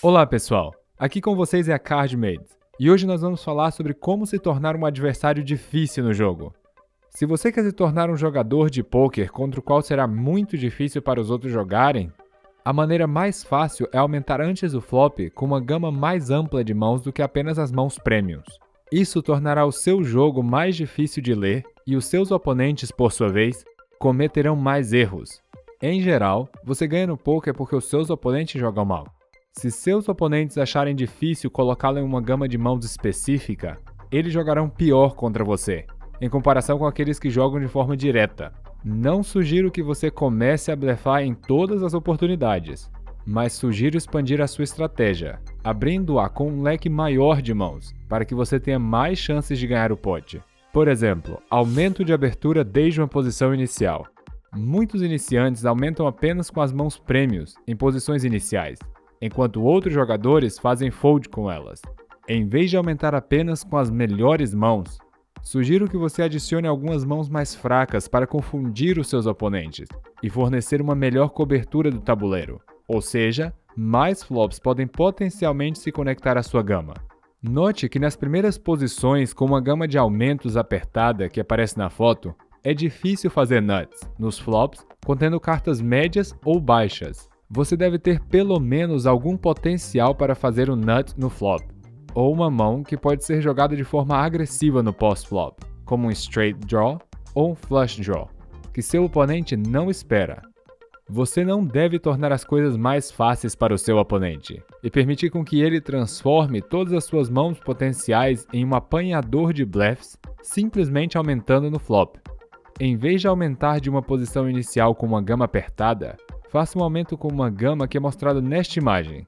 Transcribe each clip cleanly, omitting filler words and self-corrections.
Olá pessoal, aqui com vocês é a CardMade, e hoje nós vamos falar sobre como se tornar um adversário difícil no jogo. Se você quer se tornar um jogador de pôquer contra o qual será muito difícil para os outros jogarem, a maneira mais fácil é aumentar antes o flop com uma gama mais ampla de mãos do que apenas as mãos premiums. Isso tornará o seu jogo mais difícil de ler e os seus oponentes, por sua vez, cometerão mais erros. Em geral, você ganha no pôquer porque os seus oponentes jogam mal. Se seus oponentes acharem difícil colocá-lo em uma gama de mãos específica, eles jogarão pior contra você, em comparação com aqueles que jogam de forma direta. Não sugiro que você comece a blefar em todas as oportunidades, mas sugiro expandir a sua estratégia, abrindo-a com um leque maior de mãos, para que você tenha mais chances de ganhar o pote. Por exemplo, aumento de abertura desde uma posição inicial. Muitos iniciantes aumentam apenas com as mãos prêmios em posições iniciais, enquanto outros jogadores fazem fold com elas. Em vez de aumentar apenas com as melhores mãos, sugiro que você adicione algumas mãos mais fracas para confundir os seus oponentes e fornecer uma melhor cobertura do tabuleiro, ou seja, mais flops podem potencialmente se conectar à sua gama. Note que nas primeiras posições com uma gama de aumentos apertada que aparece na foto, é difícil fazer nuts nos flops contendo cartas médias ou baixas. Você deve ter pelo menos algum potencial para fazer um nut no flop, ou uma mão que pode ser jogada de forma agressiva no post-flop, como um straight draw ou um flush draw, que seu oponente não espera. Você não deve tornar as coisas mais fáceis para o seu oponente, e permitir com que ele transforme todas as suas mãos potenciais em um apanhador de bluffs, simplesmente aumentando no flop. Em vez de aumentar de uma posição inicial com uma gama apertada, faça um aumento com uma gama que é mostrada nesta imagem.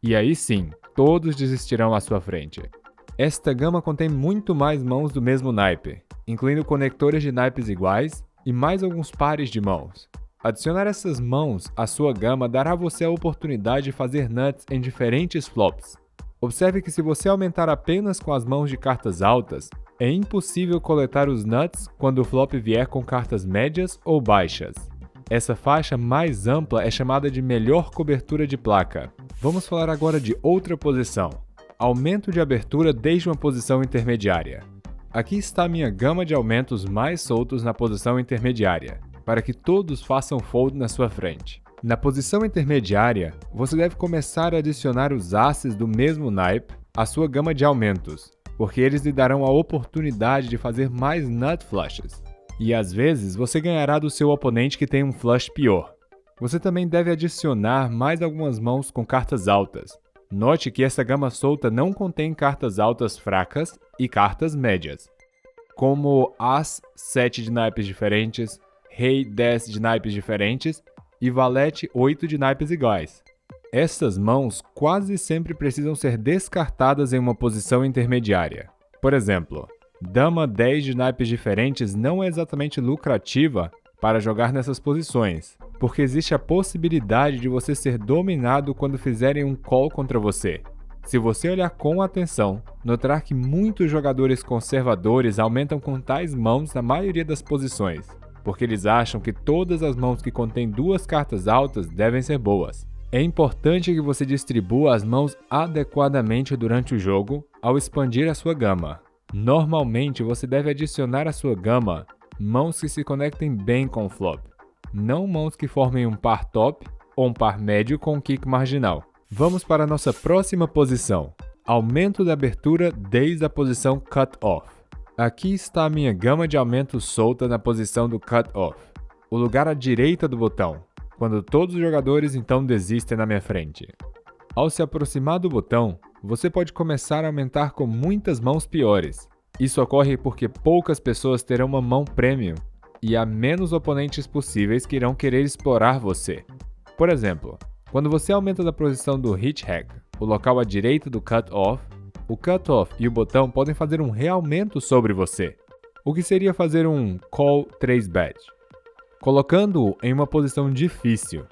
E aí sim, todos desistirão à sua frente. Esta gama contém muito mais mãos do mesmo naipe, incluindo conectores de naipes iguais e mais alguns pares de mãos. Adicionar essas mãos à sua gama dará a você a oportunidade de fazer nuts em diferentes flops. Observe que se você aumentar apenas com as mãos de cartas altas, é impossível coletar os nuts quando o flop vier com cartas médias ou baixas. Essa faixa mais ampla é chamada de melhor cobertura de placa. Vamos falar agora de outra posição. Aumento de abertura desde uma posição intermediária. Aqui está a minha gama de aumentos mais soltos na posição intermediária, para que todos façam fold na sua frente. Na posição intermediária, você deve começar a adicionar os aces do mesmo naipe à sua gama de aumentos, porque eles lhe darão a oportunidade de fazer mais nut flushes. E às vezes você ganhará do seu oponente que tem um flush pior. Você também deve adicionar mais algumas mãos com cartas altas. Note que essa gama solta não contém cartas altas fracas e cartas médias, como As 7 de naipes diferentes, Rei 10 de naipes diferentes e Valete 8 de naipes iguais. Essas mãos quase sempre precisam ser descartadas em uma posição intermediária. Por exemplo, Dama 10 de naipes diferentes não é exatamente lucrativa para jogar nessas posições, porque existe a possibilidade de você ser dominado quando fizerem um call contra você. Se você olhar com atenção, notará que muitos jogadores conservadores aumentam com tais mãos na maioria das posições, porque eles acham que todas as mãos que contêm duas cartas altas devem ser boas. É importante que você distribua as mãos adequadamente durante o jogo ao expandir a sua gama. Normalmente, você deve adicionar à sua gama mãos que se conectem bem com o flop, não mãos que formem um par top ou um par médio com um kick marginal. Vamos para a nossa próxima posição, aumento da abertura desde a posição cut-off. Aqui está a minha gama de aumentos solta na posição do cut-off, o lugar à direita do botão, quando todos os jogadores então desistem na minha frente. Ao se aproximar do botão, você pode começar a aumentar com muitas mãos piores. Isso ocorre porque poucas pessoas terão uma mão premium e há menos oponentes possíveis que irão querer explorar você. Por exemplo, quando você aumenta da posição do hitch hack, o local à direita do cut-off, o cut-off e o botão podem fazer um realmento sobre você, o que seria fazer um call 3-bet, colocando-o em uma posição difícil.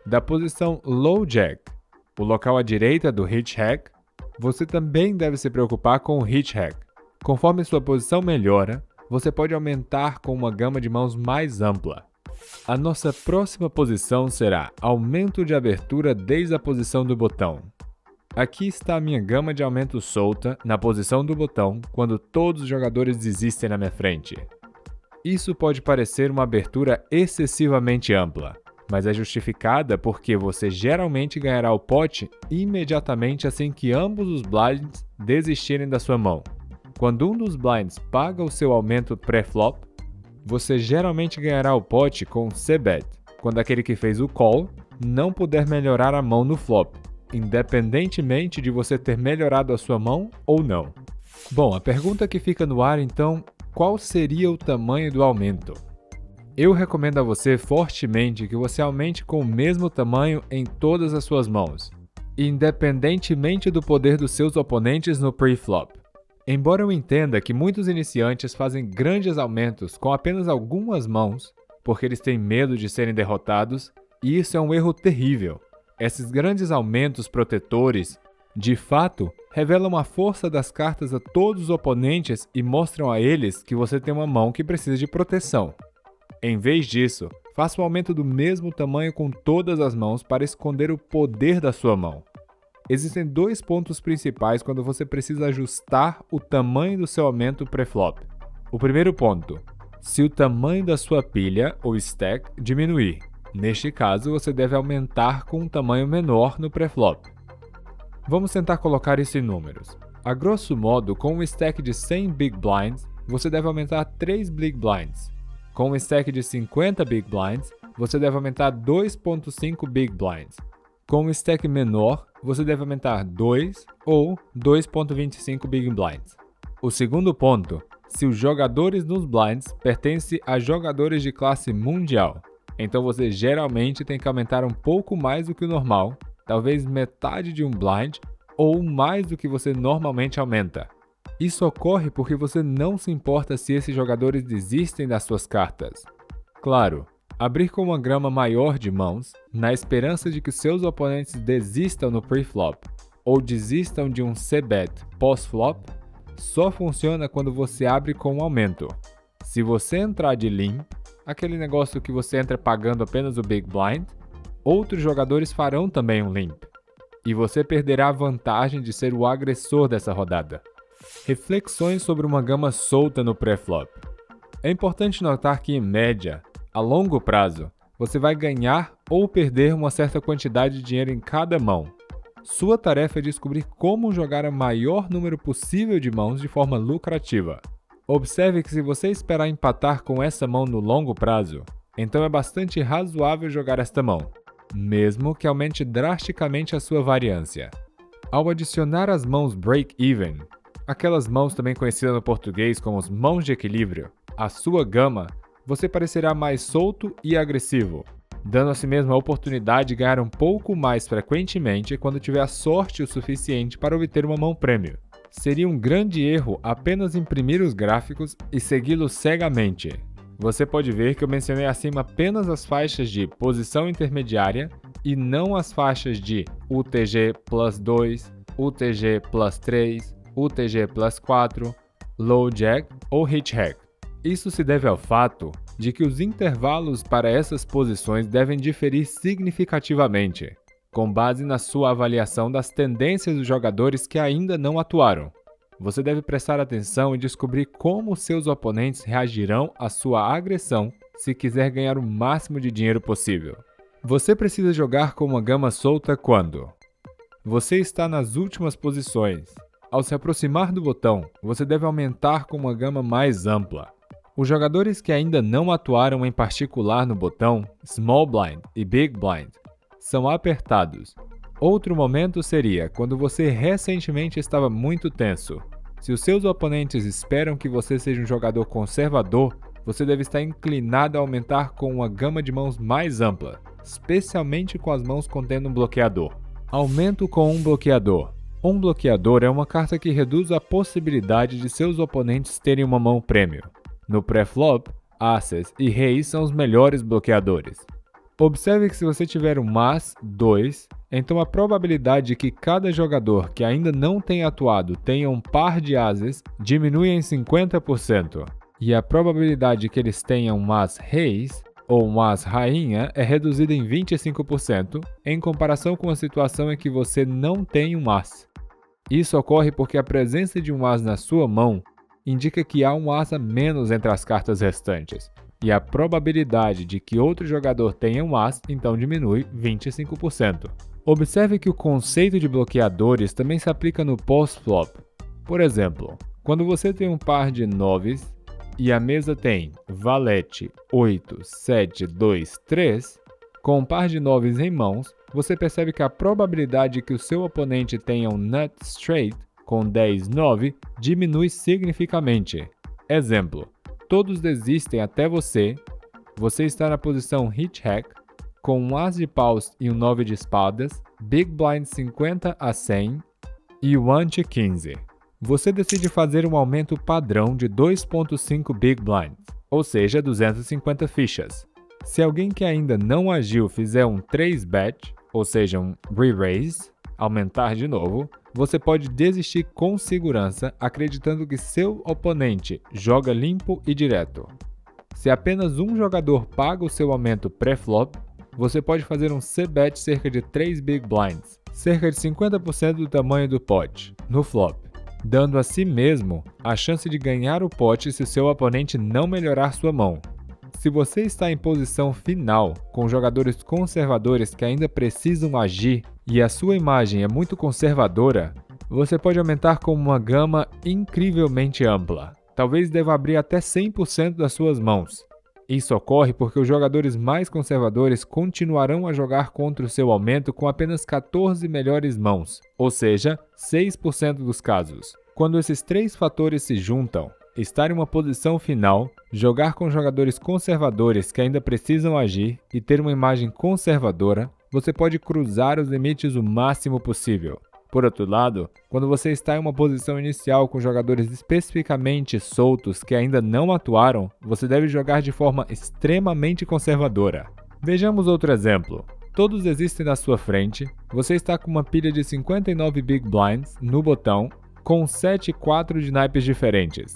Da posição low jack, o local à direita do hitch hack, você também deve se preocupar com o hitch hack. Conforme sua posição melhora, você pode aumentar com uma gama de mãos mais ampla. A nossa próxima posição será aumento de abertura desde a posição do botão. Aqui está a minha gama de aumento solta na posição do botão quando todos os jogadores desistem na minha frente. Isso pode parecer uma abertura excessivamente ampla, mas é justificada porque você geralmente ganhará o pote imediatamente assim que ambos os blinds desistirem da sua mão. Quando um dos blinds paga o seu aumento pré-flop, você geralmente ganhará o pote com C-Bet, quando aquele que fez o call não puder melhorar a mão no flop, independentemente de você ter melhorado a sua mão ou não. Bom, a pergunta que fica no ar então, qual seria o tamanho do aumento? Eu recomendo a você fortemente que você aumente com o mesmo tamanho em todas as suas mãos, independentemente do poder dos seus oponentes no pre-flop. Embora eu entenda que muitos iniciantes fazem grandes aumentos com apenas algumas mãos, porque eles têm medo de serem derrotados, e isso é um erro terrível. Esses grandes aumentos protetores, de fato, revelam a força das cartas a todos os oponentes e mostram a eles que você tem uma mão que precisa de proteção. Em vez disso, faça um aumento do mesmo tamanho com todas as mãos para esconder o poder da sua mão. Existem dois pontos principais quando você precisa ajustar o tamanho do seu aumento pré-flop. O primeiro ponto: se o tamanho da sua pilha ou stack diminuir. Neste caso, você deve aumentar com um tamanho menor no pré-flop. Vamos tentar colocar isso em números. A grosso modo, com um stack de 100 Big Blinds, você deve aumentar 3 Big Blinds. Com um stack de 50 Big Blinds, você deve aumentar 2.5 Big Blinds. Com um stack menor, você deve aumentar 2 ou 2.25 Big Blinds. O segundo ponto: se os jogadores nos blinds pertencem a jogadores de classe mundial, então você geralmente tem que aumentar um pouco mais do que o normal, talvez metade de um blind ou mais do que você normalmente aumenta. Isso ocorre porque você não se importa se esses jogadores desistem das suas cartas. Claro, abrir com uma gama maior de mãos, na esperança de que seus oponentes desistam no pre-flop ou desistam de um C-Bet pós-flop, só funciona quando você abre com um aumento. Se você entrar de limp, aquele negócio que você entra pagando apenas o Big Blind, outros jogadores farão também um limp, e você perderá a vantagem de ser o agressor dessa rodada. Reflexões sobre uma gama solta no pré-flop. É importante notar que, em média, a longo prazo, você vai ganhar ou perder uma certa quantidade de dinheiro em cada mão. Sua tarefa é descobrir como jogar o maior número possível de mãos de forma lucrativa. Observe que se você esperar empatar com essa mão no longo prazo, então é bastante razoável jogar esta mão, mesmo que aumente drasticamente a sua variância. Ao adicionar as mãos break-even, aquelas mãos também conhecidas no português como as mãos de equilíbrio, à sua gama, você parecerá mais solto e agressivo, dando a si mesmo a oportunidade de ganhar um pouco mais frequentemente quando tiver a sorte o suficiente para obter uma mão prêmio. Seria um grande erro apenas imprimir os gráficos e segui-los cegamente. Você pode ver que eu mencionei acima apenas as faixas de posição intermediária e não as faixas de UTG plus 2, UTG plus 3, UTG plus 4, low jack ou hit hack. Isso se deve ao fato de que os intervalos para essas posições devem diferir significativamente, com base na sua avaliação das tendências dos jogadores que ainda não atuaram. Você deve prestar atenção e descobrir como seus oponentes reagirão à sua agressão se quiser ganhar o máximo de dinheiro possível. Você precisa jogar com uma gama solta quando você está nas últimas posições. Ao se aproximar do botão, você deve aumentar com uma gama mais ampla. Os jogadores que ainda não atuaram em particular no botão, Small Blind e Big Blind, são apertados. Outro momento seria quando você recentemente estava muito tenso. Se os seus oponentes esperam que você seja um jogador conservador, você deve estar inclinado a aumentar com uma gama de mãos mais ampla, especialmente com as mãos contendo um bloqueador. Aumento com um bloqueador. Um bloqueador é uma carta que reduz a possibilidade de seus oponentes terem uma mão prêmio. No pré-flop, Aces e Reis são os melhores bloqueadores. Observe que se você tiver um Mas 2, então a probabilidade de que cada jogador que ainda não tenha atuado tenha um par de Ases diminui em 50%, e a probabilidade de que eles tenham Mas Reis, ou um as rainha é reduzido em 25% em comparação com a situação em que você não tem um as. Isso ocorre porque a presença de um as na sua mão indica que há um as a menos entre as cartas restantes, e a probabilidade de que outro jogador tenha um as então diminui 25%. Observe que o conceito de bloqueadores também se aplica no post-flop. Por exemplo, quando você tem um par de noves e a mesa tem valete, 8, 7, 2, 3, com um par de noves em mãos, você percebe que a probabilidade de que o seu oponente tenha um nut straight com 10, 9 diminui significativamente. Exemplo, todos desistem até você está na posição hit hack, com um as de paus e um 9 de espadas, big blind 50 a 100 e o ante 15. Você decide fazer um aumento padrão de 2.5 big blinds, ou seja, 250 fichas. Se alguém que ainda não agiu fizer um 3-bet, ou seja, um re-raise, aumentar de novo, você pode desistir com segurança acreditando que seu oponente joga limpo e direto. Se apenas um jogador paga o seu aumento pré-flop, você pode fazer um c-bet cerca de 3 big blinds, cerca de 50% do tamanho do pot, no flop, dando a si mesmo a chance de ganhar o pote se o seu oponente não melhorar sua mão. Se você está em posição final, com jogadores conservadores que ainda precisam agir e a sua imagem é muito conservadora, você pode aumentar com uma gama incrivelmente ampla. Talvez deva abrir até 100% das suas mãos. Isso ocorre porque os jogadores mais conservadores continuarão a jogar contra o seu aumento com apenas 14 melhores mãos, ou seja, 6% dos casos. Quando esses três fatores se juntam, estar em uma posição final, jogar com jogadores conservadores que ainda precisam agir e ter uma imagem conservadora, você pode cruzar os limites o máximo possível. Por outro lado, quando você está em uma posição inicial com jogadores especificamente soltos que ainda não atuaram, você deve jogar de forma extremamente conservadora. Vejamos outro exemplo. Todos existem na sua frente, você está com uma pilha de 59 big blinds no botão, com 7 e 4 de naipes diferentes.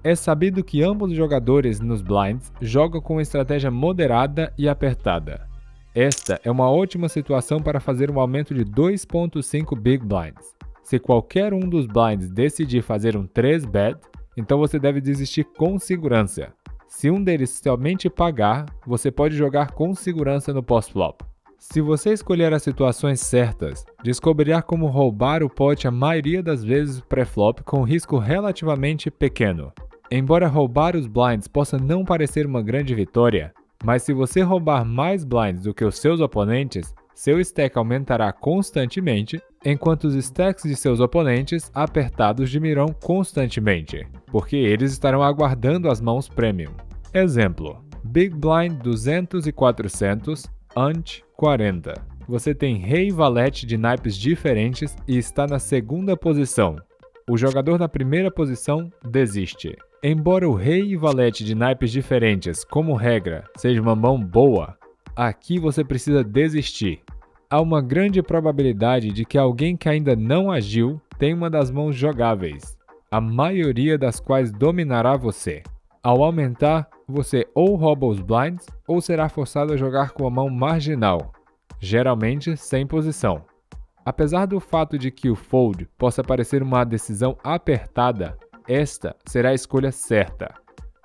É sabido que ambos os jogadores nos blinds jogam com uma estratégia moderada e apertada. Esta é uma ótima situação para fazer um aumento de 2.5 big blinds. Se qualquer um dos blinds decidir fazer um 3-bet, então você deve desistir com segurança. Se um deles somente pagar, você pode jogar com segurança no post-flop. Se você escolher as situações certas, descobrirá como roubar o pote a maioria das vezes pré-flop com risco relativamente pequeno. Embora roubar os blinds possa não parecer uma grande vitória, mas se você roubar mais blinds do que os seus oponentes, seu stack aumentará constantemente, enquanto os stacks de seus oponentes apertados diminuirão constantemente, porque eles estarão aguardando as mãos premium. Exemplo: Big Blind 200 e 400, ante 40. Você tem rei e valete de naipes diferentes e está na segunda posição. O jogador na primeira posição desiste. Embora o rei e valete de naipes diferentes, como regra, seja uma mão boa, aqui você precisa desistir. Há uma grande probabilidade de que alguém que ainda não agiu tenha uma das mãos jogáveis, a maioria das quais dominará você. Ao aumentar, você ou rouba os blinds ou será forçado a jogar com a mão marginal, geralmente sem posição. Apesar do fato de que o fold possa parecer uma decisão apertada, esta será a escolha certa.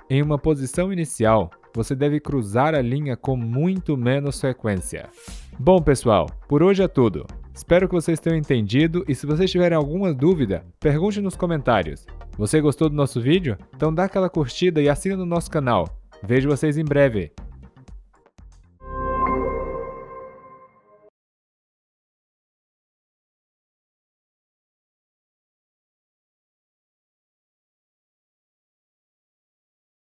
Em uma posição inicial, você deve cruzar a linha com muito menos frequência. Bom, pessoal, por hoje é tudo. Espero que vocês tenham entendido e se vocês tiverem alguma dúvida, pergunte nos comentários. Você gostou do nosso vídeo? Então dá aquela curtida e assina no nosso canal. Vejo vocês em breve.